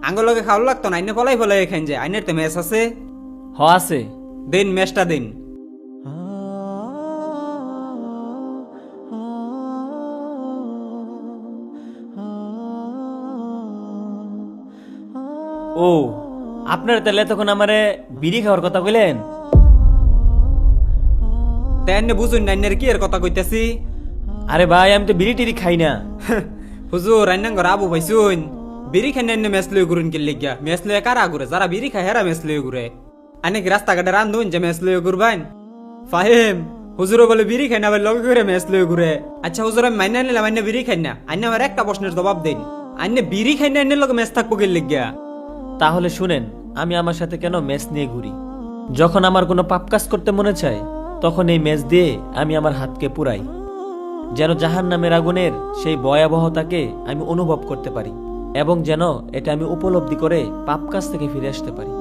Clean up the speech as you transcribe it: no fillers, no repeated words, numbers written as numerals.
আঙ্গুর লগে খাওয়া লাগতো না, আইনে পলাই ফলাই খাইন যে আইনের তো মেস আছে। হ আছে। দিন মেসটা দিন। ও আপনার তাহলে তখন আমারে বিড়ি খাওয়ার কথা কইলেন? তাই আইনে বুঝুন না আইনের কি এর কথা কইতাছি। আরে ভাই আমি তো বিড়ি টিড়ি খাই না। হুজুর আইনাঙ্গর আবু ভাইসুন বিড়ি খাই না মেস লয়ে ঘুরুন কি লিগা? মেস লয়ে কারা ঘুরে? যারা বিড়ি খায় হেরা মেস লয়ে ঘুরে। আইনে কি রাস্তাঘাটে রান্ধুন যে মেস লয়ে ঘুরবাইন? ফাহিম হুজুরও বলে বিড়ি খাই না, আবার লগে ঘুরে মেস লয়ে ঘুরে। আচ্ছা হুজুর আমি মাইনা নিলাম আইনে বিড়ি খাই না, আইনে আমার একটা প্রশ্নের জবাব দিন। আইনে বিড়ি খাই না আইনের লগে মেস থাকবো কি লিগা? তাহলে শুনেন, আমি আমার সাথে কেন মেস নিয়ে ঘুরি? যখন আমার কোনো পাপ কাজ করতে মনে চায় তখন এই মেস দিয়ে আমি আমার হাতকে পুরাই, যেন জাহান্নামের আগুনের সেই ভয়াবহতাকে আমি অনুভব করতে পারি এবং যেন এটা আমি উপলব্ধি করে পাপ কাজ থেকে ফিরে আসতে পারি।